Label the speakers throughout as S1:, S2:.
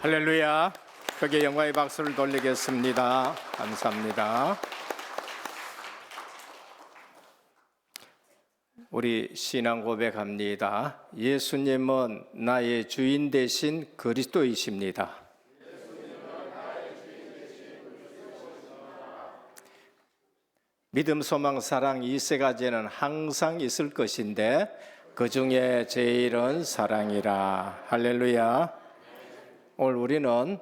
S1: 할렐루야. 크게 영광의 박수를 돌리겠습니다. 감사합니다. 우리 신앙 고백합니다. 예수님은 나의 주인 되신 그리스도이십니다. 믿음, 소망, 사랑 이 세 가지는 항상 있을 것인데 그 중에 제일은 사랑이라. 할렐루야. 오늘 우리는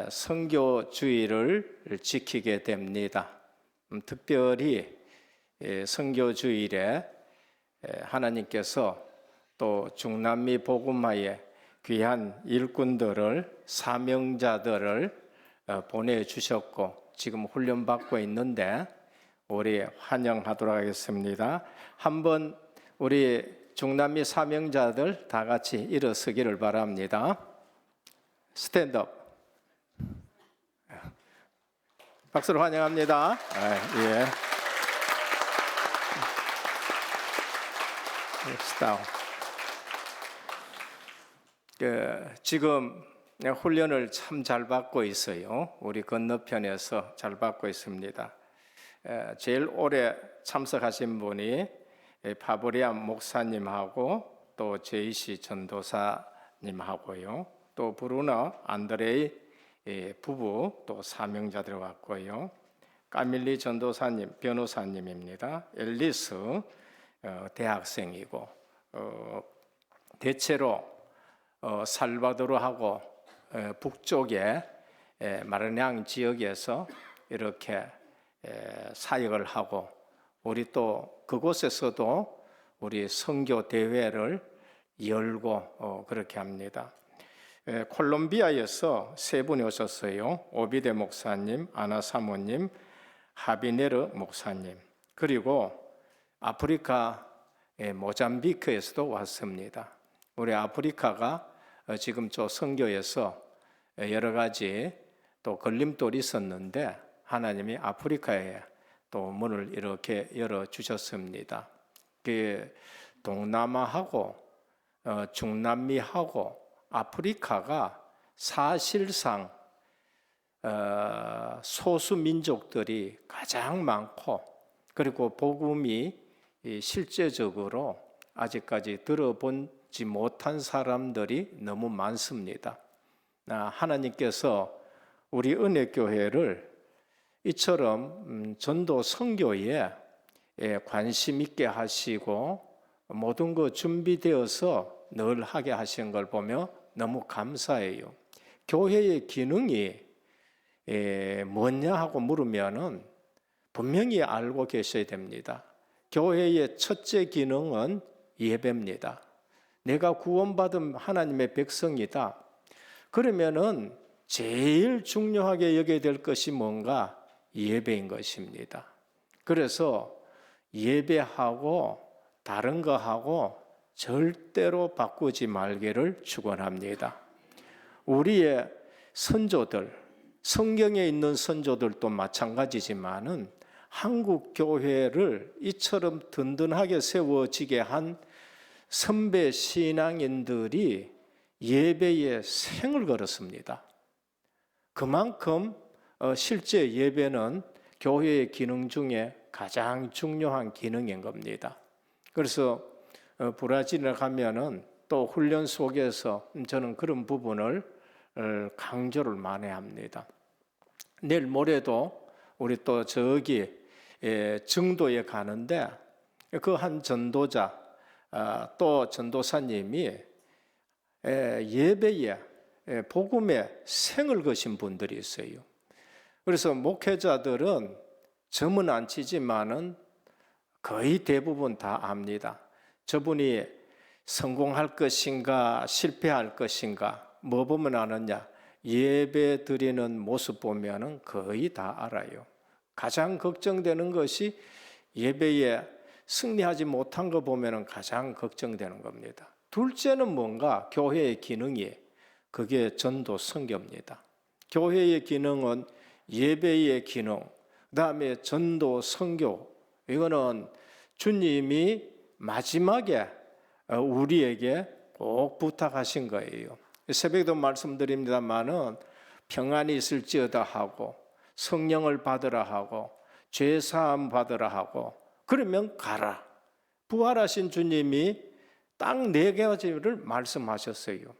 S1: 선교주일을 지키게 됩니다. 특별히 선교주일에 하나님께서 또 중남미 복음화에 귀한 일꾼들을, 사명자들을 보내주셨고 지금 훈련받고 있는데 우리 환영하도록 하겠습니다. 한번 우리 중남미 사명자들 다 같이 일어서기를 바랍니다. 스탠드업. 박수로 환영합니다. 예. 스타운. 지금 훈련을 참 잘 받고 있어요. 우리 건너편에서 잘 받고 있습니다. 제일 오래 참석하신 분이 파브리안 목사님하고 또 제이시 전도사님하고요. 또 브루너 안드레이 부부 또 사명자들 왔고요. 까밀리 전도사님 변호사님입니다. 앨리스 대학생이고 대체로 살바도르하고 북쪽의 마르냥 지역에서 이렇게 사역을 하고 우리 또 그곳에서도 우리 선교 대회를 열고 그렇게 합니다. 콜롬비아에서 세 분이 오셨어요. 오비데 목사님, 아나 사모님, 하비네르 목사님. 그리고 아프리카 모잠비크에서도 왔습니다. 우리 아프리카가 지금 저 선교에서 여러 가지 또 걸림돌이 있었는데 하나님이 아프리카에 또 문을 이렇게 열어주셨습니다. 그 동남아하고 중남미하고 아프리카가 사실상 소수 민족들이 가장 많고 그리고 복음이 실제적으로 아직까지 들어보지 못한 사람들이 너무 많습니다. 하나님께서 우리 은혜교회를 이처럼 전도 선교에 관심 있게 하시고 모든 거 준비되어서 늘 하게 하신 걸 보며 너무 감사해요. 교회의 기능이 뭐냐 하고 물으면은 분명히 알고 계셔야 됩니다. 교회의 첫째 기능은 예배입니다. 내가 구원받은 하나님의 백성이다. 그러면은 제일 중요하게 여겨야 될 것이 뭔가 예배인 것입니다. 그래서 예배하고 다른 거 하고 절대로 바꾸지 말기를 축원합니다. 우리의 선조들, 성경에 있는 선조들도 마찬가지지만은 한국 교회를 이처럼 든든하게 세워지게 한 선배 신앙인들이 예배에 생을 걸었습니다. 그만큼 실제 예배는 교회의 기능 중에 가장 중요한 기능인 겁니다. 그래서 브라질에 가면은 또 훈련 속에서 저는 그런 부분을 강조를 많이 합니다. 내일 모레도 우리 또 저기 증도에 가는데 그 한 전도자 또 전도사님이 예배에 복음에 생을 거신 분들이 있어요. 그래서 목회자들은 점은 안 치지만은 거의 대부분 다 압니다. 저분이 성공할 것인가 실패할 것인가 뭐 보면 아느냐, 예배 드리는 모습 보면은 거의 다 알아요. 가장 걱정되는 것이 예배에 승리하지 못한 거 보면은 가장 걱정되는 겁니다. 둘째는 뭔가 교회의 기능이 그게 전도 선교입니다. 교회의 기능은 예배의 기능, 그다음에 전도 선교. 이거는 주님이 마지막에 우리에게 꼭 부탁하신 거예요. 새벽에도 말씀드립니다마는 평안이 있을지어다 하고 성령을 받으라 하고 죄 사함 받으라 하고 그러면 가라. 부활하신 주님이 딱 4가지를 말씀하셨어요.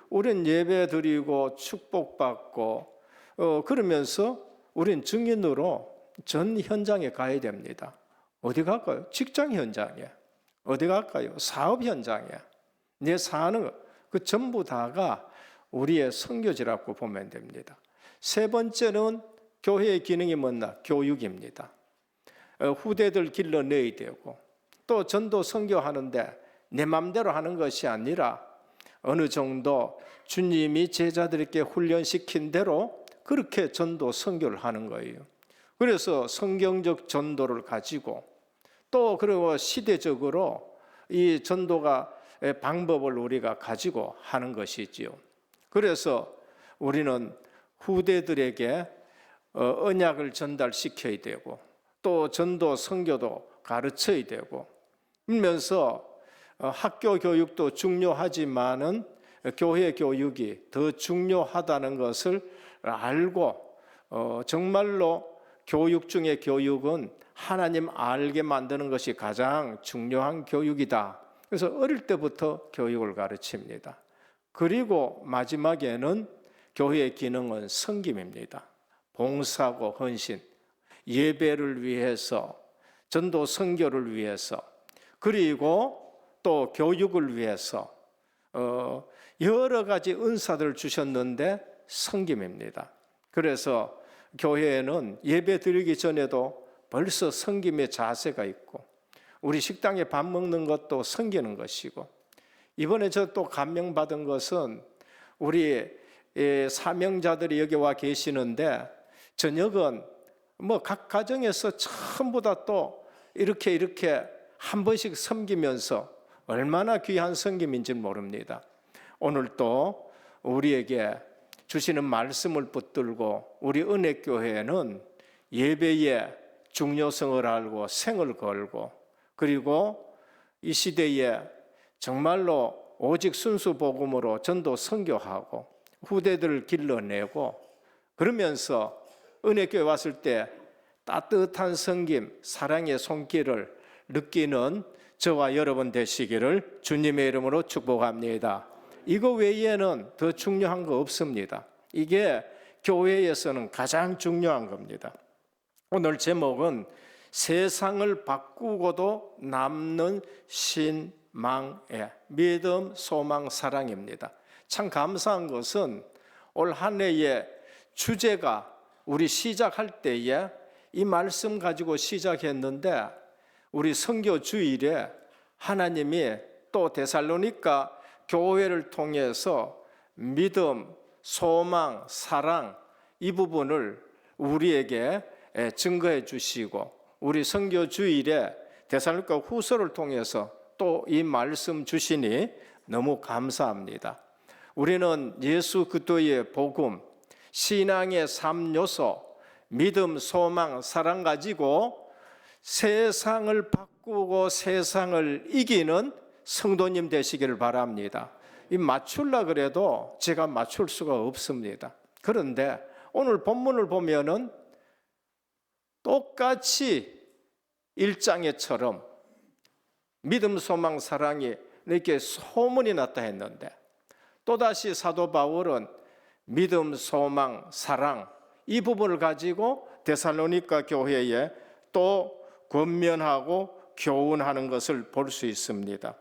S1: 우린 예배 드리고 축복받고 그러면서 우린 증인으로 전 현장에 가야 됩니다. 어디 갈까요? 직장 현장에. 어디 갈까요? 사업 현장에. 내 사는 그 전부 다가 우리의 선교지라고 보면 됩니다. 3번째는 교회의 기능이 뭐냐? 교육입니다. 후대들 길러내야 되고 또 전도 선교하는데 내 맘대로 하는 것이 아니라 어느 정도 주님이 제자들에게 훈련시킨 대로 그렇게 전도 선교를 하는 거예요. 그래서 성경적 전도를 가지고 또 그리고 시대적으로 이 전도가 방법을 우리가 가지고 하는 것이지요. 그래서 우리는 후대들에게 언약을 전달시켜야 되고 또 전도 선교도 가르쳐야 되고 그러면서 학교 교육도 중요하지만은 교회 교육이 더 중요하다는 것을 알고 정말로 교육 중에 교육은 하나님 알게 만드는 것이 가장 중요한 교육이다. 그래서 어릴 때부터 교육을 가르칩니다. 그리고 마지막에는 교회의 기능은 섬김입니다. 봉사고 헌신, 예배를 위해서, 전도 선교를 위해서, 그리고 또 교육을 위해서 여러 가지 은사들을 주셨는데 섬김입니다. 그래서 교회에는 예배 드리기 전에도 벌써 섬김의 자세가 있고 우리 식당에 밥 먹는 것도 섬기는 것이고 이번에 저 또 감명받은 것은 우리 사명자들이 여기 와 계시는데 저녁은 뭐 각 가정에서 전부 다 또 이렇게 한 번씩 섬기면서 얼마나 귀한 섬김인지 모릅니다. 오늘 또 우리에게 주시는 말씀을 붙들고 우리 은혜교회는 예배의 중요성을 알고 생을 걸고 그리고 이 시대에 정말로 오직 순수 복음으로 전도 선교하고 후대들을 길러내고 그러면서 은혜교회 왔을 때 따뜻한 섬김, 사랑의 손길을 느끼는 저와 여러분 되시기를 주님의 이름으로 축복합니다. 이거 외에는 더 중요한 거 없습니다. 이게 교회에서는 가장 중요한 겁니다. 오늘 제목은 세상을 바꾸고도 남는 신망의 믿음, 소망, 사랑입니다. 참 감사한 것은 올 한 해의 주제가 우리 시작할 때에 이 말씀 가지고 시작했는데 우리 선교 주일에 하나님이 또 데살로니가 교회를 통해서 믿음, 소망, 사랑 이 부분을 우리에게 증거해 주시고 우리 선교 주일에 데살로니가 후서를 통해서 또 이 말씀 주시니 너무 감사합니다. 우리는 예수 그리스도의 복음, 신앙의 3요소, 믿음, 소망, 사랑 가지고 세상을 바꾸고 세상을 이기는 성도님 되시기를 바랍니다. 이 맞추려 그래도 제가 맞출 수가 없습니다. 그런데 오늘 본문을 보면은 똑같이 1장에처럼 믿음, 소망, 사랑이 이렇게 소문이 났다 했는데 또다시 사도 바울은 믿음, 소망, 사랑 이 부분을 가지고 데살로니가 교회에 또 권면하고 교훈하는 것을 볼 수 있습니다.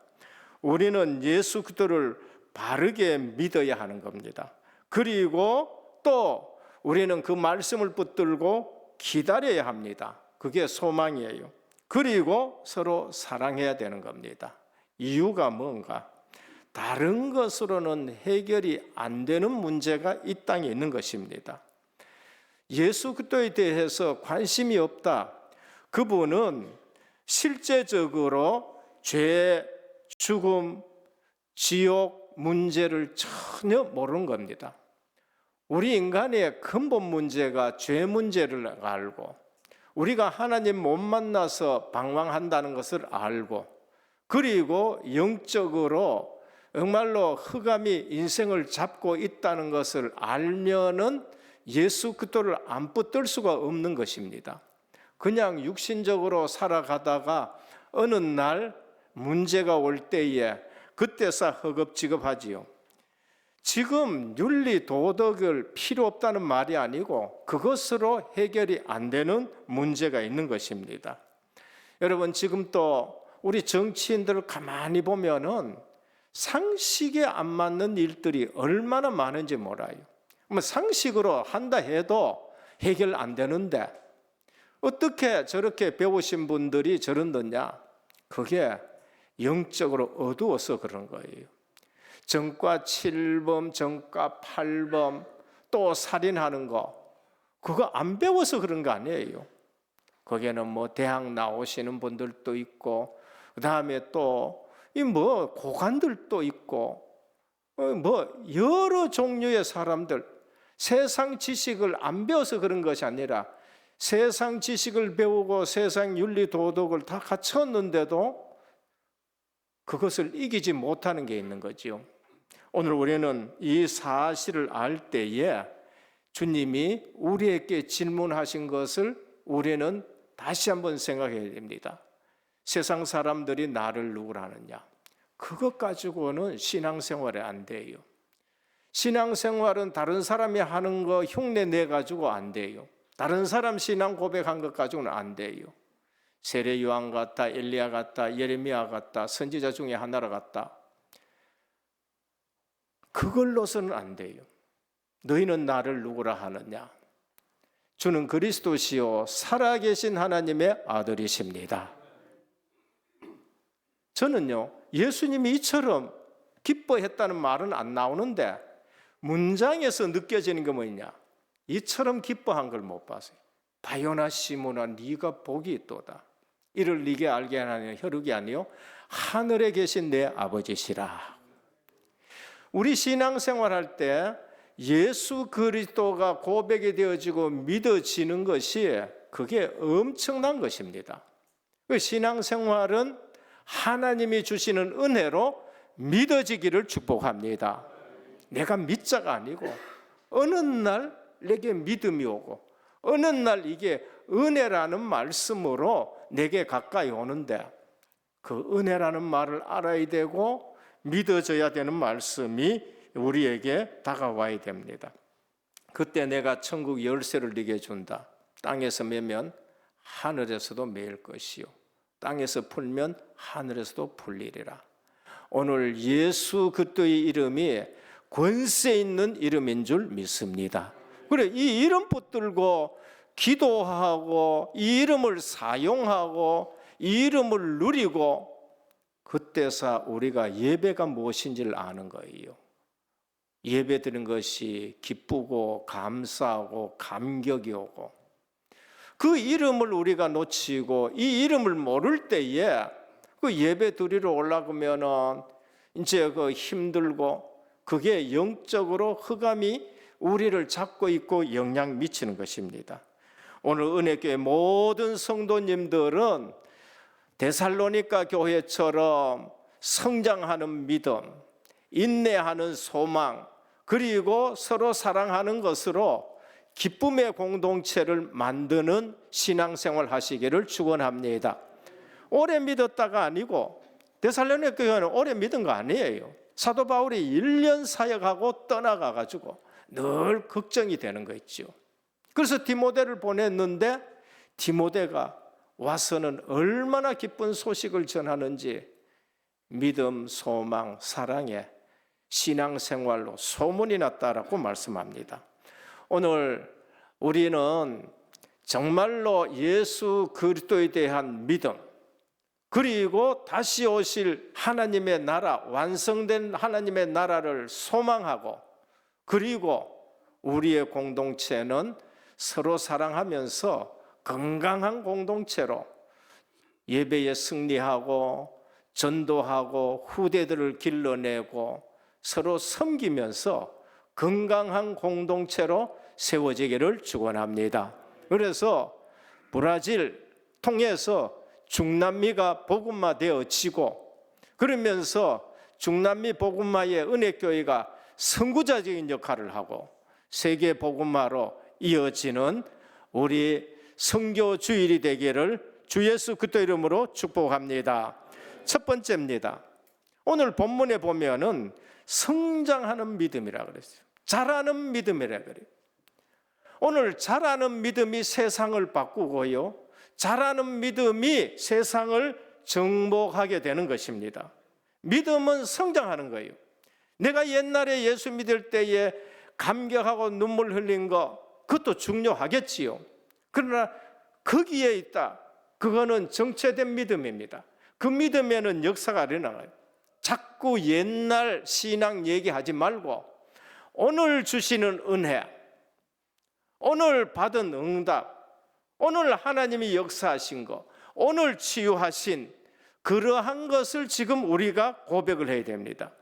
S1: 우리는 예수 그리스도를 바르게 믿어야 하는 겁니다. 그리고 또 우리는 그 말씀을 붙들고 기다려야 합니다. 그게 소망이에요. 그리고 서로 사랑해야 되는 겁니다. 이유가 뭔가? 다른 것으로는 해결이 안 되는 문제가 이 땅에 있는 것입니다. 예수 그리스도에 대해서 관심이 없다. 그분은 실제적으로 죄, 죽음, 지옥 문제를 전혀 모르는 겁니다. 우리 인간의 근본 문제가 죄 문제를 알고 우리가 하나님 못 만나서 방황한다는 것을 알고 그리고 영적으로 정말로 흑암이 인생을 잡고 있다는 것을 알면은 예수 그리스도를 안 붙들 수가 없는 것입니다. 그냥 육신적으로 살아가다가 어느 날 문제가 올 때에 그때서 허겁지겁하지요. 지금 윤리 도덕을 필요 없다는 말이 아니고 그것으로 해결이 안 되는 문제가 있는 것입니다. 여러분, 지금 또 우리 정치인들을 가만히 보면은 상식에 안 맞는 일들이 얼마나 많은지 몰라요. 상식으로 한다 해도 해결 안 되는데 어떻게 저렇게 배우신 분들이 저런느냐? 그게 영적으로 어두워서 그런 거예요. 정과 7범, 정과 8범, 또 살인하는 거, 그거 안 배워서 그런 거 아니에요. 거기에는 뭐 대학 나오시는 분들도 있고, 그 다음에 또 이 뭐 고관들도 있고, 뭐 여러 종류의 사람들, 세상 지식을 안 배워서 그런 것이 아니라 세상 지식을 배우고 세상 윤리 도덕을 다 갖췄는데도 그것을 이기지 못하는 게 있는 거지요. 오늘 우리는 이 사실을 알 때에 주님이 우리에게 질문하신 것을 우리는 다시 한번 생각해야 됩니다. 세상 사람들이 나를 누구라 하느냐? 그것 가지고는 신앙생활이 안 돼요. 신앙생활은 다른 사람이 하는 거 흉내 내가지고 안 돼요. 다른 사람 신앙 고백한 것 가지고는 안 돼요. 세례 요한 같다, 엘리야 같다, 예레미야 같다, 선지자 중에 하나라 같다. 그걸로서는 안 돼요. 너희는 나를 누구라 하느냐? 주는 그리스도시요 살아계신 하나님의 아들이십니다. 저는요, 예수님이 이처럼 기뻐했다는 말은 안 나오는데 문장에서 느껴지는 게 뭐냐? 이처럼 기뻐한 걸 못 봤어요. 바요나 시몬아 네가 복이 있도다. 이를 네게 알게 하는 혈육이 아니요 하늘에 계신 내 아버지시라. 우리 신앙생활할 때 예수 그리스도가 고백이 되어지고 믿어지는 것이 그게 엄청난 것입니다. 신앙생활은 하나님이 주시는 은혜로 믿어지기를 축복합니다. 내가 믿자가 아니고 어느 날 내게 믿음이 오고 어느 날 이게 은혜라는 말씀으로 내게 가까이 오는데 그 은혜라는 말을 알아야 되고 믿어져야 되는 말씀이 우리에게 다가와야 됩니다. 그때 내가 천국 열쇠를 네게 준다. 땅에서 매면 하늘에서도 매일 것이요 땅에서 풀면 하늘에서도 풀리리라. 오늘 예수 그리스도의 이름이 권세 있는 이름인 줄 믿습니다. 그래, 이 이름 붙들고 기도하고 이 이름을 사용하고 이 이름을 누리고 그때서 우리가 예배가 무엇인지를 아는 거예요. 예배 드리는 것이 기쁘고 감사하고 감격이 오고 그 이름을 우리가 놓치고 이 이름을 모를 때에 그 예배 드리러 올라가면은 이제 그 힘들고 그게 영적으로 흑암이 우리를 잡고 있고 영향 미치는 것입니다. 오늘 은혜교회 모든 성도님들은 데살로니가 교회처럼 성장하는 믿음, 인내하는 소망, 그리고 서로 사랑하는 것으로 기쁨의 공동체를 만드는 신앙생활 하시기를 축원합니다. 오래 믿었다가 아니고 데살로니가 교회는 오래 믿은 거 아니에요. 사도 바울이 1년 사역하고 떠나가가지고 늘 걱정이 되는 거 있죠. 그래서 디모데를 보냈는데 디모데가 와서는 얼마나 기쁜 소식을 전하는지 믿음, 소망, 사랑의 신앙생활로 소문이 났다라고 말씀합니다. 오늘 우리는 정말로 예수 그리스도에 대한 믿음, 그리고 다시 오실 하나님의 나라, 완성된 하나님의 나라를 소망하고, 그리고 우리의 공동체는 서로 사랑하면서 건강한 공동체로 예배에 승리하고 전도하고 후대들을 길러내고 서로 섬기면서 건강한 공동체로 세워지기를 축원합니다. 그래서 브라질 통해서 중남미가 복음화되어지고 그러면서 중남미 복음화의 은혜교회가 선구자적인 역할을 하고 세계 복음화로 이어지는 우리 선교 주일이 되기를 주 예수 그리스도 이름으로 축복합니다. 첫 번째입니다. 오늘 본문에 보면은 성장하는 믿음이라 그랬어요. 자라는 믿음이라 그래요. 오늘 자라는 믿음이 세상을 바꾸고요, 자라는 믿음이 세상을 정복하게 되는 것입니다. 믿음은 성장하는 거예요. 내가 옛날에 예수 믿을 때에 감격하고 눈물 흘린 거, 그것도 중요하겠지요. 그러나 거기에 있다, 그거는 정체된 믿음입니다. 그 믿음에는 역사가 일어나요. 자꾸 옛날 신앙 얘기하지 말고 오늘 주시는 은혜, 오늘 받은 응답, 오늘 하나님이 역사하신 거, 오늘 치유하신 그러한 것을 지금 우리가 고백을 해야 됩니다.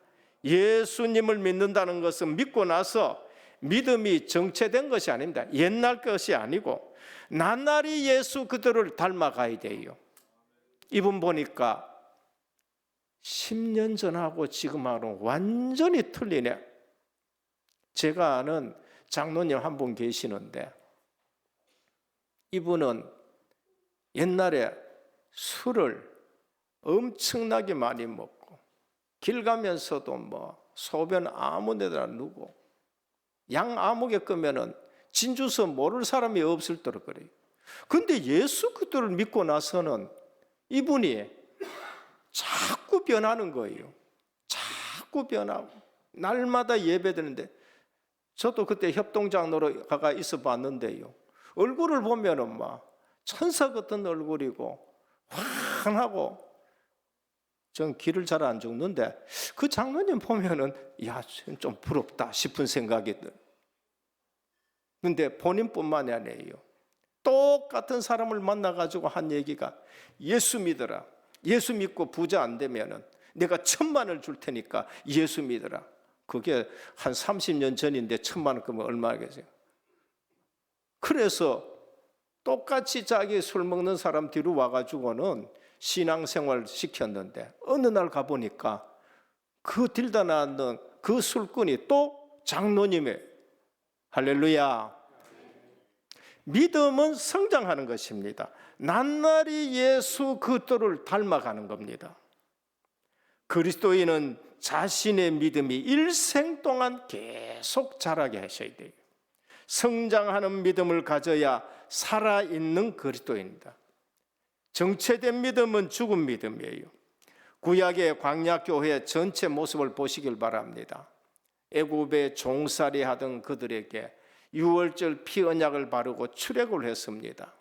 S1: 예수님을 믿는다는 것은 믿고 나서 믿음이 정체된 것이 아닙니다. 옛날 것이 아니고 나날이 예수 그대로를 닮아가야 돼요. 이분 보니까 10년 전하고 지금하고는 완전히 틀리네. 제가 아는 장로님 한 분 계시는데 이분은 옛날에 술을 엄청나게 많이 먹고 길 가면서도 뭐 소변 아무 데나 누고 양 아무개 끄면은 진주서 모를 사람이 없을 때로 그래요. 근데 예수 그리스도를 믿고 나서는 이분이 자꾸 변하는 거예요. 자꾸 변하고 날마다 예배드는데 저도 그때 협동장로로 가 있어 봤는데요, 얼굴을 보면은 막 천사 같은 얼굴이고 환하고 전 기를 잘 안 죽는데 그 장로님 보면은 야, 좀 부럽다 싶은 생각이 들어요. 근데 본인뿐만이 아니에요. 똑같은 사람을 만나가지고 한 얘기가 예수 믿어라. 예수 믿고 부자 안 되면은 내가 1,000,000원을 줄 테니까 예수 믿어라. 그게 한 30년 전인데 1,000,000원 그러면 얼마겠어요? 그래서 똑같이 자기 술 먹는 사람 뒤로 와가지고는 신앙생활 시켰는데 어느 날 가보니까 그 들다 나왔는 그 술꾼이 또 장로님의 할렐루야. 믿음은 성장하는 것입니다. 낱날이 예수 그리스도를 닮아가는 겁니다. 그리스도인은 자신의 믿음이 일생 동안 계속 자라게 하셔야 돼요. 성장하는 믿음을 가져야 살아있는 그리스도인입니다. 정체된 믿음은 죽은 믿음이에요. 구약의 광야교회 전체 모습을 보시길 바랍니다. 애굽에 종살이 하던 그들에게 유월절 피 언약을 바르고 출애굽을 했습니다.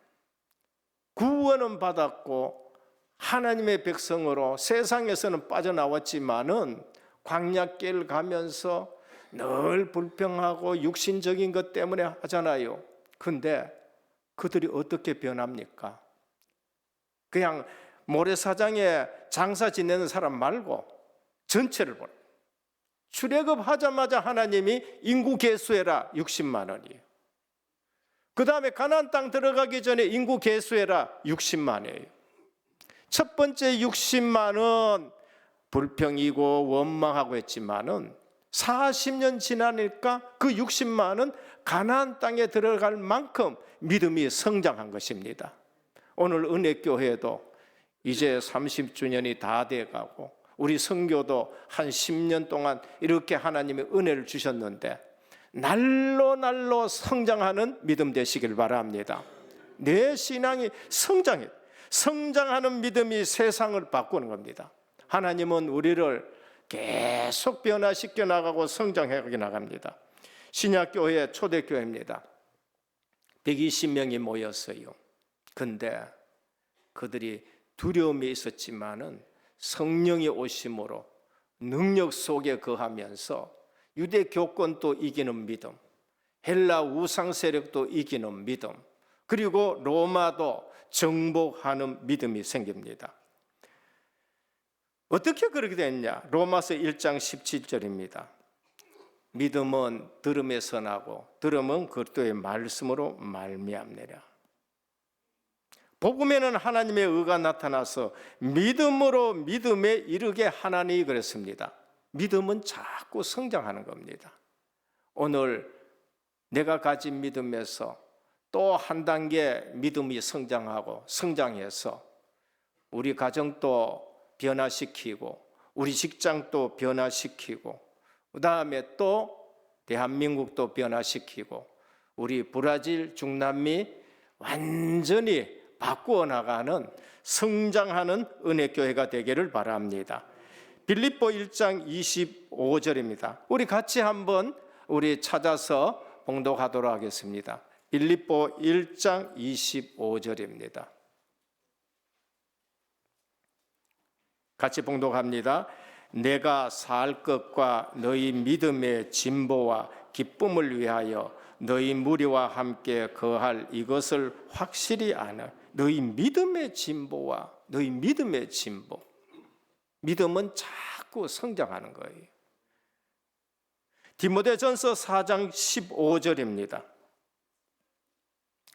S1: 구원은 받았고 하나님의 백성으로 세상에서는 빠져나왔지만은 광야길 가면서 늘 불평하고 육신적인 것 때문에 하잖아요. 근데 그들이 어떻게 변합니까? 그냥 모래사장에 장사 지내는 사람 말고 전체를 보라. 출애굽하자마자 하나님이 인구 개수해라 60만원이에요. 그 다음에 가나안 땅 들어가기 전에 인구 개수해라 60만이에요. 첫 번째 60만은 불평이고 원망하고 했지만은 40년 지나니까 그 60만은 가나안 땅에 들어갈 만큼 믿음이 성장한 것입니다. 오늘 은혜교회도 이제 30주년이 다 돼가고 우리 선교도 한 10년 동안 이렇게 하나님의 은혜를 주셨는데 날로 성장하는 믿음 되시길 바랍니다. 내 신앙이 성장하는 믿음이 세상을 바꾸는 겁니다. 하나님은 우리를 계속 변화시켜 나가고 성장해 나갑니다. 신약교회 초대교회입니다. 120명이 모였어요. 근데 그들이 두려움이 있었지만은 성령의 오심으로 능력 속에 거하면서 유대 교권도 이기는 믿음, 헬라 우상 세력도 이기는 믿음, 그리고 로마도 정복하는 믿음이 생깁니다. 어떻게 그렇게 됐냐? 로마서 1장 17절입니다. 믿음은 들음에서 나고 들음은 그리스도의 말씀으로 말미암느니라. 복음에는 하나님의 의가 나타나서 믿음으로 믿음에 이르게 하나니 그랬습니다. 믿음은 자꾸 성장하는 겁니다. 오늘 내가 가진 믿음에서 또 한 단계 믿음이 성장해서 우리 가정도 변화시키고 우리 직장도 변화시키고 그다음에 또 대한민국도 변화시키고 우리 브라질 중남미 완전히 바꾸어 나가는 성장하는 은혜교회가 되기를 바랍니다. 빌립보 1장 25절입니다. 우리 같이 한번 우리 찾아서 봉독하도록 하겠습니다. 빌립보 1장 25절입니다. 같이 봉독합니다. 내가 살 것과 너희 믿음의 진보와 기쁨을 위하여 너희 무리와 함께 거할 이것을 확실히 아는 너희 믿음의 진보와 너희 믿음의 진보. 믿음은 자꾸 성장하는 거예요. 디모데전서 4장 15절입니다.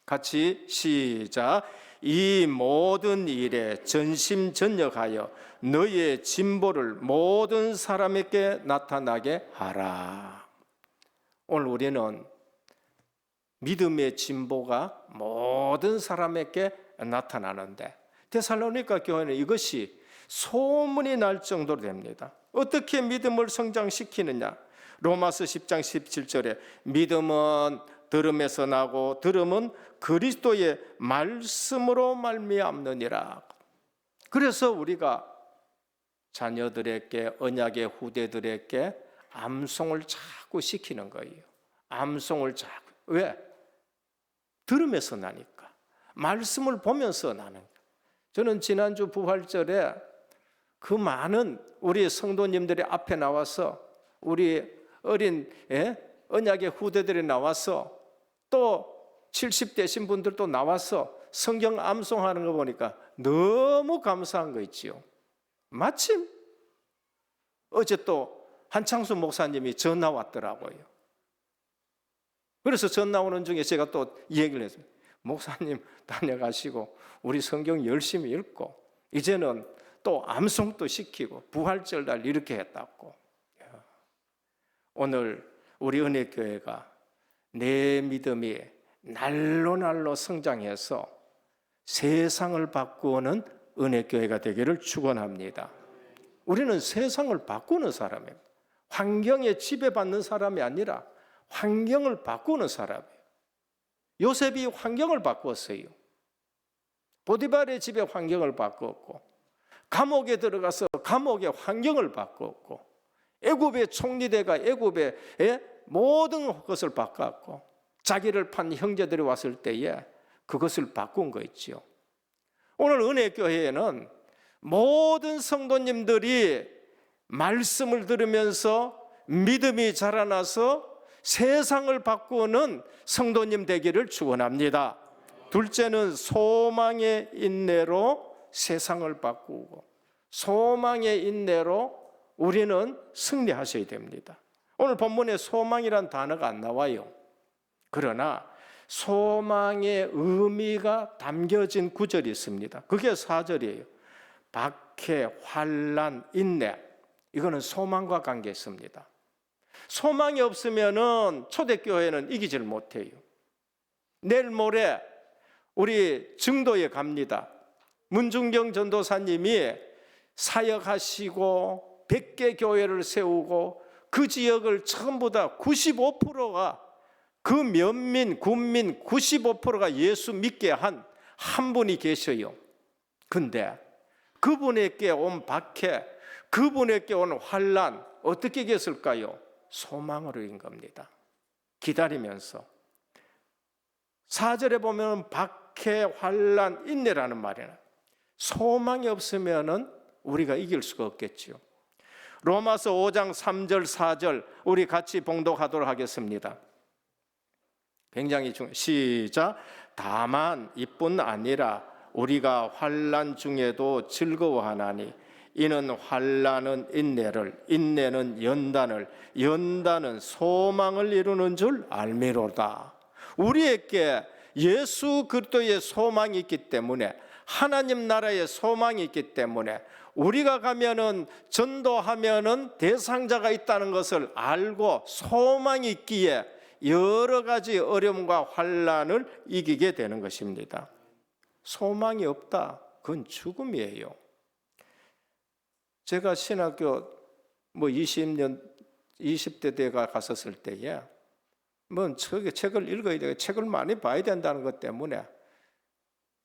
S1: 같이 시작. 이 모든 일에 전심전력하여 너희의 진보를 모든 사람에게 나타나게 하라. 오늘 우리는 믿음의 진보가 모든 사람에게 나타나는데 데살로니가 교회는 이것이 소문이 날 정도로 됩니다. 어떻게 믿음을 성장시키느냐? 로마서 10장 17절에 믿음은 들음에서 나고 들음은 그리스도의 말씀으로 말미암느니라. 그래서 우리가 자녀들에게 언약의 후대들에게 암송을 자꾸 시키는 거예요. 암송을 자꾸. 왜? 들음에서 나니까. 말씀을 보면서 나는 거예요. 저는 지난주 부활절에 그 많은 우리 성도님들이 앞에 나와서 우리 어린 언약의 후대들이 나와서 또 70대신 분들도 나와서 성경 암송하는 거 보니까 너무 감사한 거 있지요. 마침 어제 또 한창수 목사님이 전화 왔더라고요. 그래서 전화 오는 중에 제가 또 얘기를 했어요. 목사님 다녀가시고 우리 성경 열심히 읽고 이제는 또 암송도 시키고 부활절 날 이렇게 했다고. 오늘 우리 은혜교회가 내 믿음이 날로 성장해서 세상을 바꾸는 은혜교회가 되기를 축원합니다. 우리는 세상을 바꾸는 사람이에요. 환경에 지배받는 사람이 아니라 환경을 바꾸는 사람이에요. 요셉이 환경을 바꿨어요. 보디발의 집의 환경을 바꿨고 감옥에 들어가서 감옥의 환경을 바꿨고 애굽의 총리대가 애굽의 모든 것을 바꿨고 자기를 판 형제들이 왔을 때에 그것을 바꾼 거 있죠. 오늘 은혜교회에는 모든 성도님들이 말씀을 들으면서 믿음이 자라나서 세상을 바꾸는 성도님 되기를 축원합니다. 둘째는 소망의 인내로 세상을 바꾸고 소망의 인내로 우리는 승리하셔야 됩니다. 오늘 본문에 소망이란 단어가 안 나와요. 그러나 소망의 의미가 담겨진 구절이 있습니다. 그게 4절이에요. 박해, 환난, 인내. 이거는 소망과 관계 있습니다. 소망이 없으면은 초대교회는 이기질 못해요. 내일 모레 우리 증도에 갑니다. 문중경 전도사님이 사역하시고 100개 교회를 세우고 그 지역을 전부 다 95%가 그 면민, 군민 95%가 예수 믿게 한 분이 계셔요. 근데 그분에게 온 박해, 그분에게 온 환난 어떻게 이겼을까요? 소망으로 인 겁니다. 기다리면서 4절에 보면 박해, 환난, 인내라는 말이에요. 소망이 없으면 우리가 이길 수가 없겠죠. 로마서 5장 3절 4절 우리 같이 봉독하도록 하겠습니다. 굉장히 시작. 다만 이뿐 아니라 우리가 환난 중에도 즐거워하나니 이는 환난은 인내를, 인내는 연단을, 연단은 소망을 이루는 줄 알미로다. 우리에게 예수 그리스도의 소망이 있기 때문에, 하나님 나라의 소망이 있기 때문에 우리가 가면은 전도하면은 대상자가 있다는 것을 알고 소망이 있기에 여러 가지 어려움과 환난을 이기게 되는 것입니다. 소망이 없다, 그건 죽음이에요. 제가 신학교 20대 때가 갔었을 때에 책을 읽어야 되고 책을 많이 봐야 된다는 것 때문에,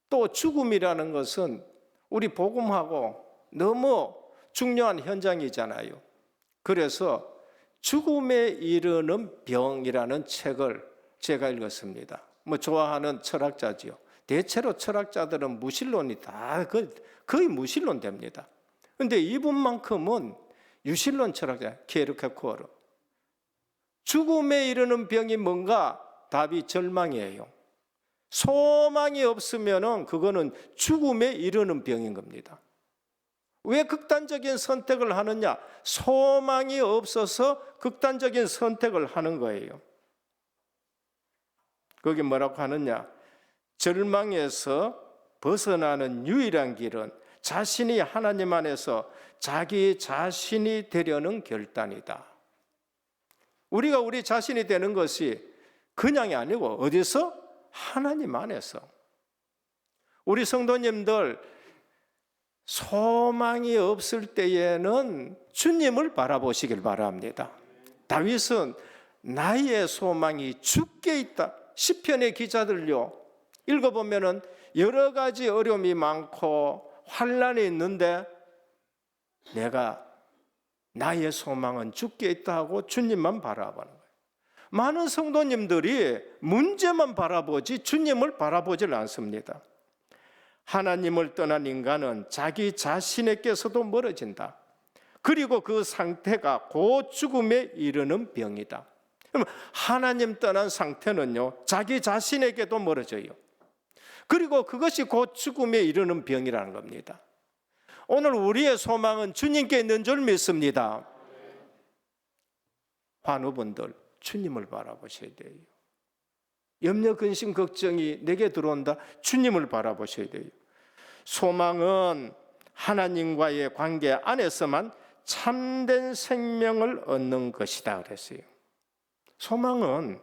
S1: 또 죽음이라는 것은 우리 복음하고 너무 중요한 현장이잖아요. 그래서 죽음에 이르는 병이라는 책을 제가 읽었습니다. 좋아하는 철학자지요. 대체로 철학자들은 무신론이 다 거의 무신론 됩니다. 그런데 이분만큼은 유신론 철학자, 케르케고르. 죽음에 이르는 병이 뭔가? 답이 절망이에요. 소망이 없으면은 그거는 죽음에 이르는 병인 겁니다. 왜 극단적인 선택을 하느냐? 소망이 없어서 극단적인 선택을 하는 거예요. 거기 뭐라고 하느냐? 절망에서 벗어나는 유일한 길은 자신이 하나님 안에서 자기 자신이 되려는 결단이다. 우리가 우리 자신이 되는 것이 그냥이 아니고 어디서? 하나님 안에서. 우리 성도님들 소망이 없을 때에는 주님을 바라보시길 바랍니다. 다윗은 나의 소망이 주께 있다. 시편의 기자들요, 읽어보면은 여러 가지 어려움이 많고 환난이 있는데 내가 나의 소망은 주께 있다 하고 주님만 바라보는 거예요. 많은 성도님들이 문제만 바라보지 주님을 바라보질 않습니다. 하나님을 떠난 인간은 자기 자신에게서도 멀어진다. 그리고 그 상태가 곧 죽음에 이르는 병이다. 그러면 하나님 떠난 상태는요, 자기 자신에게도 멀어져요. 그리고 그것이 곧 죽음에 이르는 병이라는 겁니다. 오늘 우리의 소망은 주님께 있는 줄 믿습니다. 환우분들 주님을 바라보셔야 돼요. 염려, 근심, 걱정이 내게 들어온다, 주님을 바라보셔야 돼요. 소망은 하나님과의 관계 안에서만 참된 생명을 얻는 것이다 그랬어요. 소망은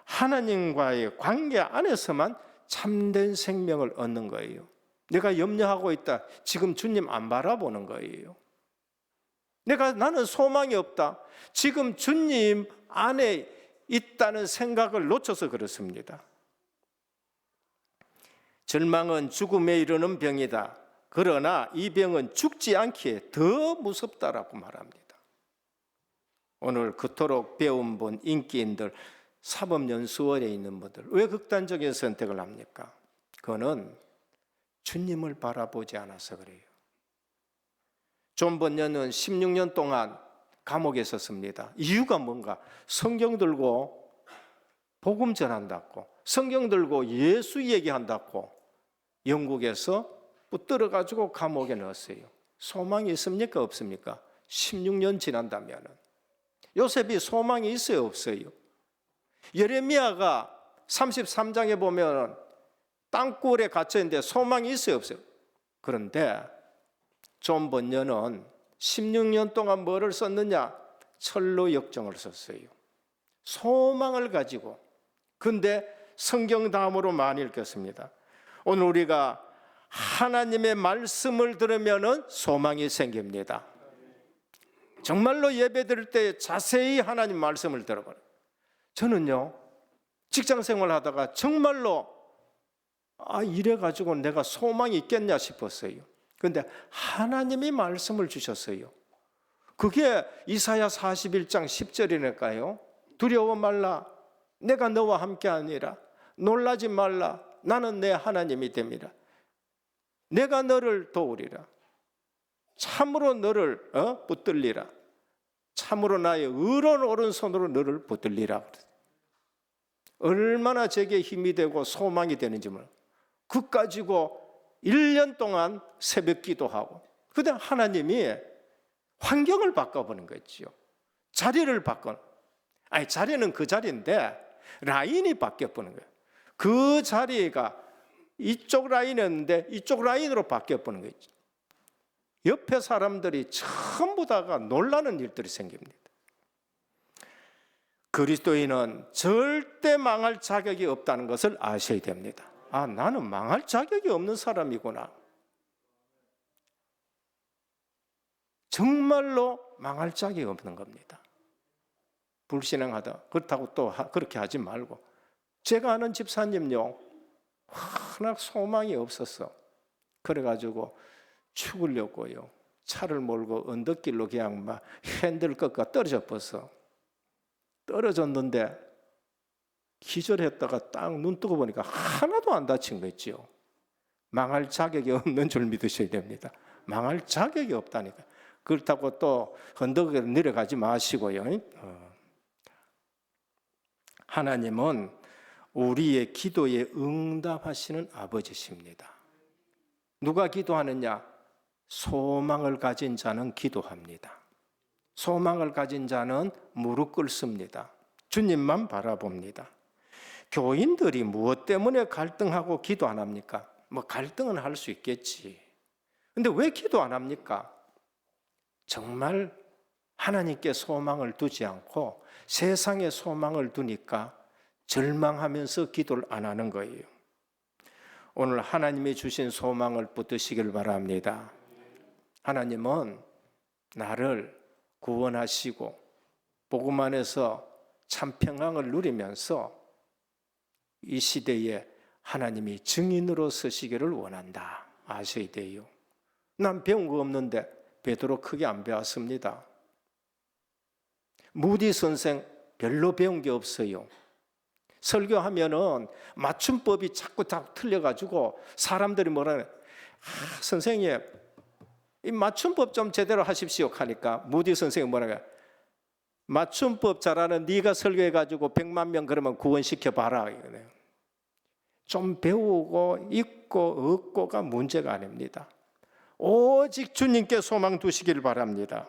S1: 하나님과의 관계 안에서만 참된 생명을 얻는 거예요. 내가 염려하고 있다, 지금 주님 안 바라보는 거예요. 나는 소망이 없다, 지금 주님 안에 있다는 생각을 놓쳐서 그렇습니다. 절망은 죽음에 이르는 병이다. 그러나 이 병은 죽지 않기에 더 무섭다라고 말합니다. 오늘 그토록 배운 분, 인기인들, 사법연수원에 있는 분들 왜 극단적인 선택을 합니까? 그거는 주님을 바라보지 않아서 그래요. 존 번연은 16년 동안 감옥에 있었습니다. 이유가 뭔가? 성경 들고 복음 전한다고, 성경 들고 예수 얘기한다고 영국에서 붙들어가지고 감옥에 넣었어요. 소망이 있습니까? 없습니까? 16년 지난다면. 요셉이 소망이 있어요? 없어요? 예레미야가 33장에 보면 땅굴에 갇혀있는데 소망이 있어요? 없어요? 그런데 존 번연은 16년 동안 뭐를 썼느냐? 철로 역정을 썼어요. 소망을 가지고. 근데 성경 다음으로 많이 읽겠습니다. 오늘 우리가 하나님의 말씀을 들으면 소망이 생깁니다. 정말로 예배 드릴 때 자세히 하나님 말씀을 들어봐요. 저는요, 직장 생활하다가 정말로 이래가지고 내가 소망이 있겠냐 싶었어요. 그런데 하나님이 말씀을 주셨어요. 그게 이사야 41장 10절이니까요. 두려워 말라, 내가 너와 함께 하니라. 놀라지 말라, 나는 내 하나님이 됨이라. 내가 너를 도우리라. 참으로 너를 붙들리라. 참으로 나의 의로운 오른손으로 너를 붙들리라. 얼마나 제게 힘이 되고 소망이 되는지 몰라요. 그 가지고 1년 동안 새벽 기도하고, 그다음 하나님이 환경을 바꿔보는 거죠. 자리를 바꿔. 자리는 그 자리인데 라인이 바뀌어보는 거예요. 그 자리가 이쪽 라인이었는데 이쪽 라인으로 바뀌어보는 거죠. 옆에 사람들이 전부 다가 놀라는 일들이 생깁니다. 그리스도인은 절대 망할 자격이 없다는 것을 아셔야 됩니다. 아, 나는 망할 자격이 없는 사람이구나. 정말로 망할 자격이 없는 겁니다. 불신앙하다. 그렇다고 또 그렇게 하지 말고. 제가 아는 집사님요, 하나 소망이 없었어. 그래가지고 죽으려고요, 차를 몰고 언덕길로 그냥 막 핸들 꺾어 떨어져 버렸어. 떨어졌는데 기절했다가 딱 눈 뜨고 보니까 하나도 안 다친 거 있죠. 망할 자격이 없는 줄 믿으셔야 됩니다. 망할 자격이 없다니까. 그렇다고 또 언덕에 내려가지 마시고요. 하나님은 우리의 기도에 응답하시는 아버지십니다. 누가 기도하느냐? 소망을 가진 자는 기도합니다. 소망을 가진 자는 무릎 꿇습니다. 주님만 바라봅니다. 교인들이 무엇 때문에 갈등하고 기도 안 합니까? 뭐 갈등은 할 수 있겠지. 근데 왜 기도 안 합니까? 정말 하나님께 소망을 두지 않고 세상에 소망을 두니까 절망하면서 기도를 안 하는 거예요. 오늘 하나님이 주신 소망을 붙드시길 바랍니다. 하나님은 나를 구원하시고 복음 안에서 참 평강을 누리면서 이 시대에 하나님이 증인으로 서시기를 원한다. 아셔야 돼요. 난 배운 거 없는데 베드로 크게 안 배웠습니다. 무디 선생 별로 배운 게 없어요. 설교하면은 맞춤법이 자꾸 다 틀려가지고 사람들이 뭐라 그래? 선생님, 이 맞춤법 좀 제대로 하십시오 하니까 무디 선생이 뭐라 그래? 맞춤법 잘하는 네가 설교해가지고 100만 명 그러면 구원시켜봐라. 좀 배우고 있고 없고가 문제가 아닙니다. 오직 주님께 소망 두시길 바랍니다.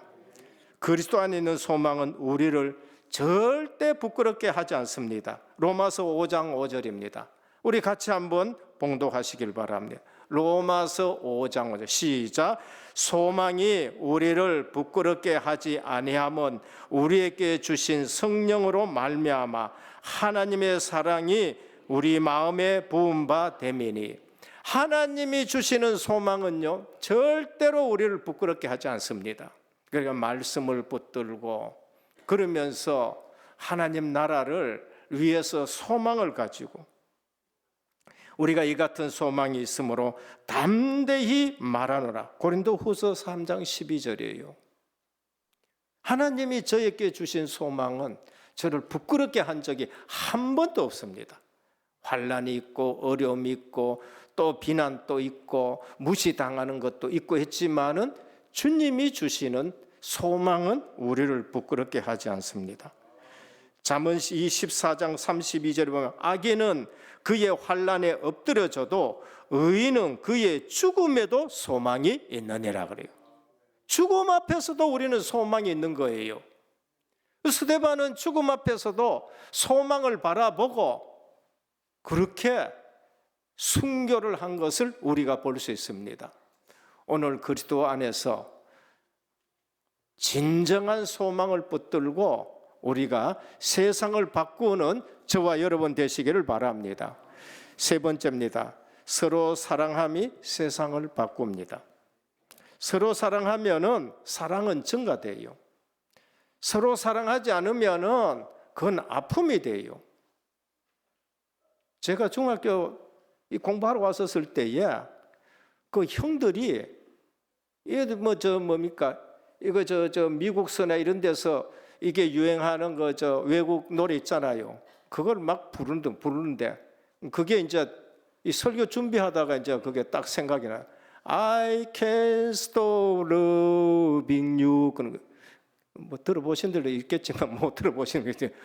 S1: 그리스도 안에 있는 소망은 우리를 절대 부끄럽게 하지 않습니다. 로마서 5장 5절입니다. 우리 같이 한번 봉독하시길 바랍니다. 로마서 5장 5절 시작. 소망이 우리를 부끄럽게 하지 아니함은 우리에게 주신 성령으로 말미암아 하나님의 사랑이 우리 마음에 부은 바 됨이니. 하나님이 주시는 소망은요 절대로 우리를 부끄럽게 하지 않습니다. 그러니까 말씀을 붙들고 그러면서 하나님 나라를 위해서 소망을 가지고 우리가 이 같은 소망이 있으므로 담대히 말하노라. 고린도후서 3장 12절이에요. 하나님이 저에게 주신 소망은 저를 부끄럽게 한 적이 한 번도 없습니다. 환난이 있고 어려움이 있고 또 비난도 있고 무시당하는 것도 있고 했지만은 주님이 주시는 소망은 우리를 부끄럽게 하지 않습니다. 잠언 24장 32절에 보면 악인은 그의 환난에 엎드려져도 의인은 그의 죽음에도 소망이 있느니라 그래요. 죽음 앞에서도 우리는 소망이 있는 거예요. 스데반은 죽음 앞에서도 소망을 바라보고 그렇게 순교를 한 것을 우리가 볼 수 있습니다. 오늘 그리스도 안에서 진정한 소망을 붙들고 우리가 세상을 바꾸는 저와 여러분 되시기를 바랍니다. 세 번째입니다. 서로 사랑함이 세상을 바꿉니다. 서로 사랑하면은 사랑은 증가돼요. 서로 사랑하지 않으면은 그건 아픔이 돼요. 제가 중학교 공부하러 왔었을 때에 그 형들이 얘들 이거 미국서나 이런 데서 이게 유행하는 외국 노래 있잖아요. 그걸 막 부르는데 그게 이제 이 설교 준비하다가 이제 그게 딱 생각이 나요. I can't stop loving you. 뭐 들어보신 분들도 있겠지만 못 들어보신 분들.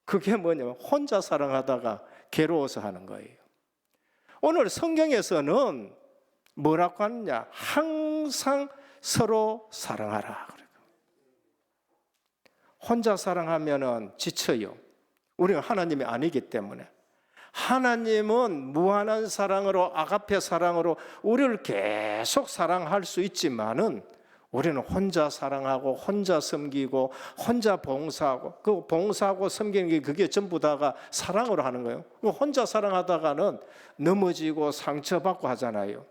S1: 그게 뭐냐면 혼자 사랑하다가 괴로워서 하는 거예요. 오늘 성경에서는 뭐라고 하느냐? 항상 서로 사랑하라. 혼자 사랑하면은 지쳐요. 우리는 하나님이 아니기 때문에. 하나님은 무한한 사랑으로, 아가페 사랑으로 우리를 계속 사랑할 수 있지만은 우리는 혼자 사랑하고 혼자 섬기고 혼자 봉사하고, 그 봉사하고 섬기는 게 그게 전부 다가 사랑으로 하는 거예요. 혼자 사랑하다가는 넘어지고 상처받고 하잖아요.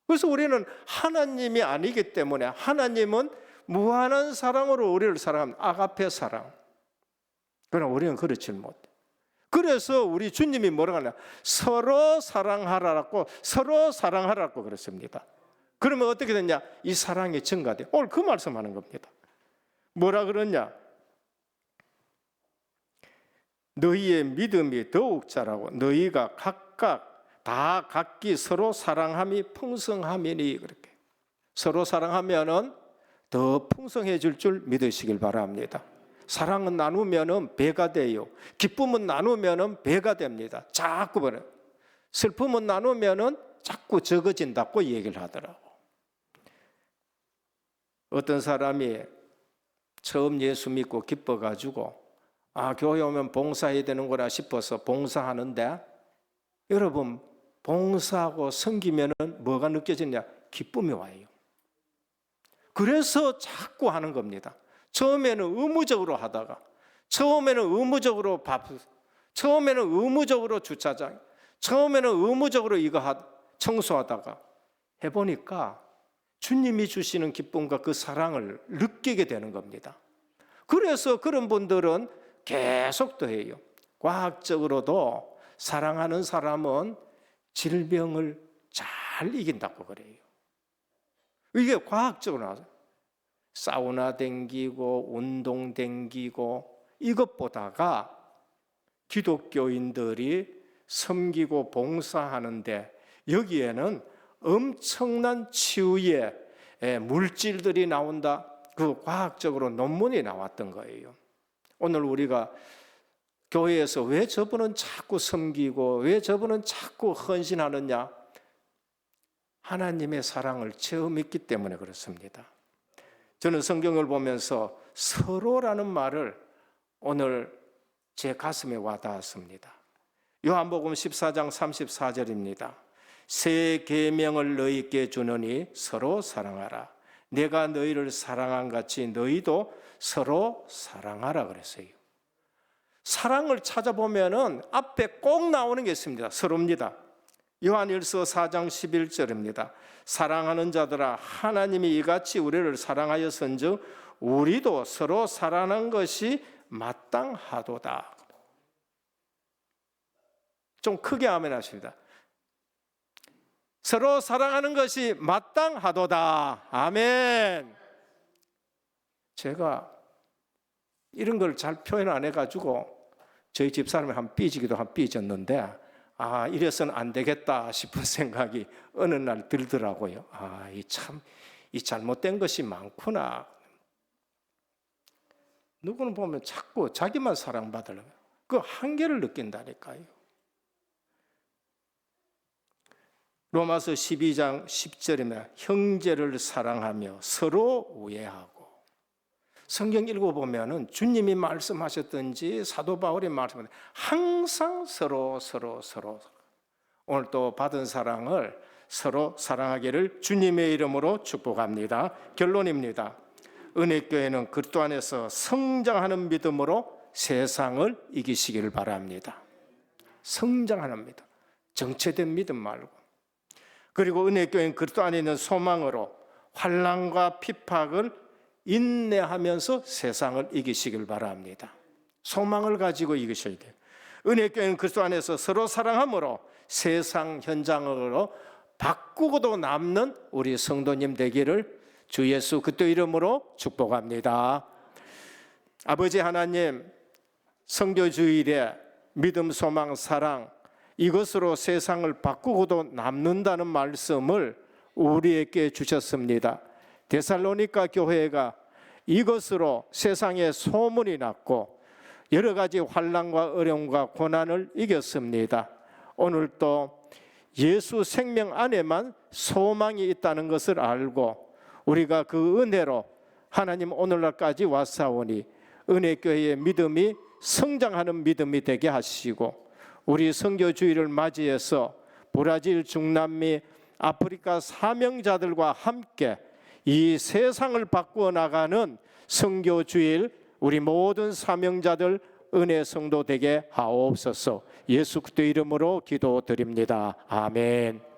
S1: 그래서 우리는 하나님이 아니기 때문에, 하나님은 무한한 사랑으로 우리를 사랑합니다. 아가페 사랑. 그러나 우리는 그렇지 못해. 그래서 우리 주님이 뭐라고 하냐, 서로 사랑하라고, 서로 사랑하라고 그랬습니다. 그러면 어떻게 됐냐? 이 사랑이 증가돼. 오늘 그 말씀하는 겁니다. 뭐라 그러냐? 너희의 믿음이 더욱 자라고 너희가 각각 다 각기 서로 사랑함이 풍성함이니. 그렇게 서로 사랑하면은 더 풍성해질 줄 믿으시길 바랍니다. 사랑은 나누면은 배가 돼요. 기쁨은 나누면은 배가 됩니다. 자꾸 그래. 슬픔은 나누면은 자꾸 적어진다고 얘기를 하더라고. 어떤 사람이 처음 예수 믿고 기뻐가지고 교회 오면 봉사해야 되는구나 싶어서 봉사하는데, 여러분 봉사하고 섬기면은 뭐가 느껴지냐? 기쁨이 와요. 그래서 자꾸 하는 겁니다. 처음에는 의무적으로 하다가, 처음에는 의무적으로 처음에는 의무적으로 주차장, 처음에는 의무적으로 청소하다가 해보니까 주님이 주시는 기쁨과 그 사랑을 느끼게 되는 겁니다. 그래서 그런 분들은 계속 더해요. 과학적으로도 사랑하는 사람은 질병을 잘 이긴다고 그래요. 이게 과학적으로 나와서 사우나 댕기고 운동 댕기고 이것보다가 기독교인들이 섬기고 봉사하는데 여기에는 엄청난 치유의 물질들이 나온다. 그 과학적으로 논문이 나왔던 거예요. 오늘 우리가 교회에서 왜 저분은 자꾸 섬기고 왜 저분은 자꾸 헌신하느냐? 하나님의 사랑을 체험했기 때문에 그렇습니다. 저는 성경을 보면서 서로라는 말을 오늘 제 가슴에 와닿았습니다. 요한복음 14장 34절입니다. 새 계명을 너희에게 주노니 서로 사랑하라. 내가 너희를 사랑한 같이 너희도 서로 사랑하라 그랬어요. 사랑을 찾아보면은 앞에 꼭 나오는 게 있습니다. 서로입니다. 요한일서 4장 11절입니다. 사랑하는 자들아, 하나님이 이같이 우리를 사랑하였은즉 우리도 서로 사랑하는 것이 마땅하도다. 좀 크게 아멘 하십니다. 서로 사랑하는 것이 마땅하도다. 아멘. 제가 이런 걸 잘 표현 안 해가지고 저희 집사람이 한 삐지기도 한 삐졌는데, 이래서는 안 되겠다 싶은 생각이 어느 날 들더라고요. 이 잘못된 것이 많구나. 누구는 보면 자꾸 자기만 사랑받으려고 그 한계를 느낀다니까요. 로마서 12장 10절이면 형제를 사랑하며 서로 우애하고. 성경 읽어보면 주님이 말씀하셨든지 사도 바울이 말씀하셨든지 항상 서로. 오늘 또 받은 사랑을 서로 사랑하기를 주님의 이름으로 축복합니다. 결론입니다. 은혜교회는 그리스도 안에서 성장하는 믿음으로 세상을 이기시기를 바랍니다. 성장하는 믿음, 정체된 믿음 말고. 그리고 은혜교회는 그리스도 안에 있는 소망으로 환난과 핍박을 인내하면서 세상을 이기시길 바랍니다. 소망을 가지고 이기셔야 돼요. 은혜교회는 그리스도 안에서 서로 사랑함으로 세상 현장으로 바꾸고도 남는 우리 성도님 되기를 주 예수 그리스도 이름으로 축복합니다. 아버지 하나님, 성교주일에 믿음, 소망, 사랑 이것으로 세상을 바꾸고도 남는다는 말씀을 우리에게 주셨습니다. 데살로니가 교회가 이것으로 세상에 소문이 났고 여러 가지 환난과 어려움과 고난을 이겼습니다. 오늘 또 예수 생명 안에만 소망이 있다는 것을 알고 우리가 그 은혜로 하나님 오늘날까지 왔사오니 은혜교회의 믿음이 성장하는 믿음이 되게 하시고 우리 선교주의를 맞이해서 브라질, 중남미, 아프리카 사명자들과 함께 이 세상을 바꾸어 나가는 선교주일 우리 모든 사명자들 은혜 성도 되게 하옵소서. 예수 그리스도 이름으로 기도드립니다. 아멘.